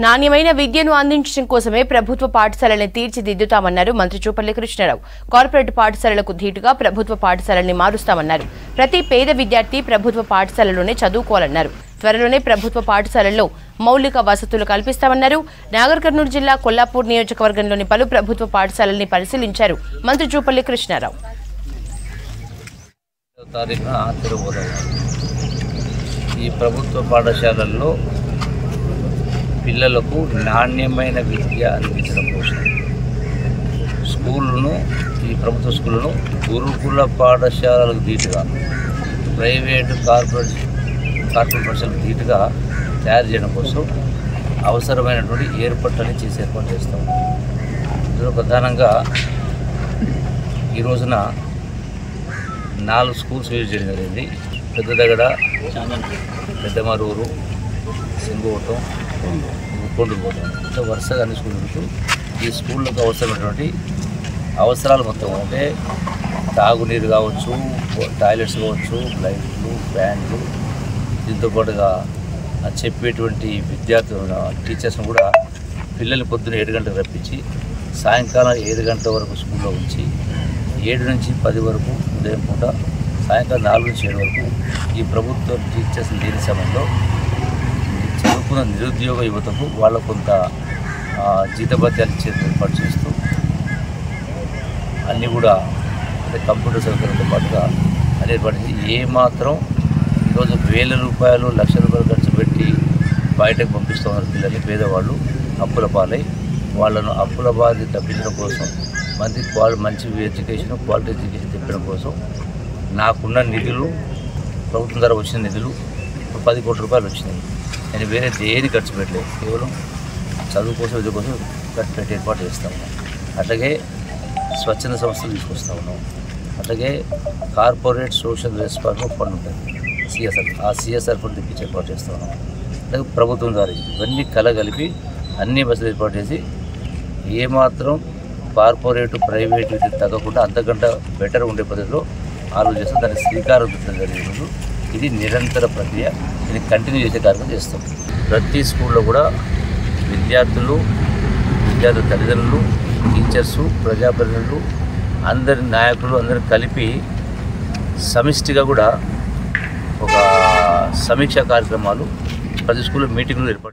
నాణ్యమైన విద్యను అందించడం కోసమే ప్రభుత్వ పాఠశాలల్ని తీర్చిదిద్దుతామన్నారు మంత్రి జూపల్లి కృష్ణారావు. కార్పొరేట్ పాఠశాలలకు ధీటుగా ప్రభుత్వ పాఠశాలల్ని మారుస్తామన్నారు. ప్రతి పేద విద్యార్థి ప్రభుత్వ పాఠశాలలోనే చదువుకోవాలన్నారు. త్వరలోనే ప్రభుత్వ పాఠశాలల్లో మౌలిక వసతులు కల్పిస్తామన్నారు. నాగర్ కర్నూలు జిల్లా కొల్లాపూర్ నియోజకవర్గంలోని పలు ప్రభుత్వ పాఠశాలల్ని పరిశీలించారు మంత్రి జూపల్లి కృష్ణారావు. ఈ ప్రభుత్వ పాఠశాలల్లో పిల్లలకు నాణ్యమైన విద్య అందించడం కోసం స్కూళ్ళను ఈ ప్రభుత్వ స్కూళ్ళను గురుకుల పాఠశాలలకు ధీటుగా ప్రైవేటు కార్పొరేట్ పాఠశాలకు ధీటుగా తయారు చేయడం కోసం అవసరమైనటువంటి ఏర్పాట్లని ఏర్పాటు చేస్తాం. ఇందులో ప్రధానంగా ఈ రోజున 4 స్కూల్స్ విజిట్ చేయడం జరిగింది. పెద్దదగడ, పెద్దమరూరు, సింగోటం, కొండూరుకోవటం ఇట్లా వరుసగా అన్ని స్కూళ్ళకు ఈ స్కూళ్ళకు అవసరమైనటువంటి అవసరాలు మొత్తం అంటే తాగునీరు కావచ్చు, టాయిలెట్స్ కావచ్చు, లైట్లు, ఫ్యాన్లు, దీంతో పాటుగా చెప్పేటువంటి విద్యార్థులు టీచర్స్ని కూడా పిల్లల్ని పొద్దున్న 7 గంటలకు రప్పించి సాయంకాలం 7 గంటల వరకు స్కూల్లో ఉంచి 7 నుంచి 10 వరకు ఉదయం పూట, సాయంకాలం 4 నుంచి 7 వరకు ఈ ప్రభుత్వ టీచర్స్ లేని సమయంలో చదువుకున్న నిరుద్యోగ యువతకు వాళ్ళకు కొంత జీతభత్యాలు ఇచ్చేది ఏర్పాటు చేస్తూ అన్నీ కూడా అంటే కంప్యూటర్ సౌకర్యంతో పాటుగా అన్ని ఏర్పాటు చేసి ఏమాత్రం ఈరోజు వేల రూపాయలు, లక్షల రూపాయలు ఖర్చు పెట్టి బయటకు పంపిస్తూ ఉన్నారు పిల్లల్ని. పేదవాళ్ళు అప్పుల పాలై వాళ్ళను అప్పుల బాధ తప్పించడం కోసం మంచి ఎడ్యుకేషన్, క్వాలిటీ ఎడ్యుకేషన్ తెప్పడం కోసం నాకున్న నిధులు, ప్రభుత్వం ద్వారా వచ్చిన నిధులు 10 కోట్ల రూపాయలు వచ్చినాయి. నేను వేరే దేని ఖర్చు పెట్టలేదు, కేవలం చదువు కోసం, విద్య కోసం ఖర్చు పెట్టి ఏర్పాటు చేస్తూ ఉన్నాం. అట్లాగే స్వచ్ఛంద సంస్థలు తీసుకొస్తూ ఉన్నాం. అట్లాగే కార్పొరేట్ సోషల్ రెస్పాన్సిబిలిటీ ఫండ్ ఉంటుంది, సిఎస్ఆర్, ఆ సిఎస్ఆర్ ఫండ్ తెప్పించి ఏర్పాటు చేస్తూ ఉన్నాం. అలాగే ప్రభుత్వం ద్వారా ఇవన్నీ కలగలిపి అన్ని బస్సులు ఏర్పాటు చేసి ఏమాత్రం కార్పొరేటు, ప్రైవేటు ఇది తగ్గకుండా అంతకంటే బెటర్ ఉండే పద్ధతిలో ఆలోచిస్తూ దానికి శ్రీకారం చుట్టడం జరిగినప్పుడు ఇది నిరంతర ప్రక్రియ. ఇది కంటిన్యూ చేసే కార్యక్రమం చేస్తాం. ప్రతి స్కూల్లో కూడా విద్యార్థుల తల్లిదండ్రులు, టీచర్సు, ప్రజాప్రతినిధులు, అందరి నాయకులు అందరిని కలిపి సమిష్టిగా కూడా ఒక సమీక్షా కార్యక్రమాలు ప్రతి స్కూల్లో మీటింగ్లు ఏర్పాటు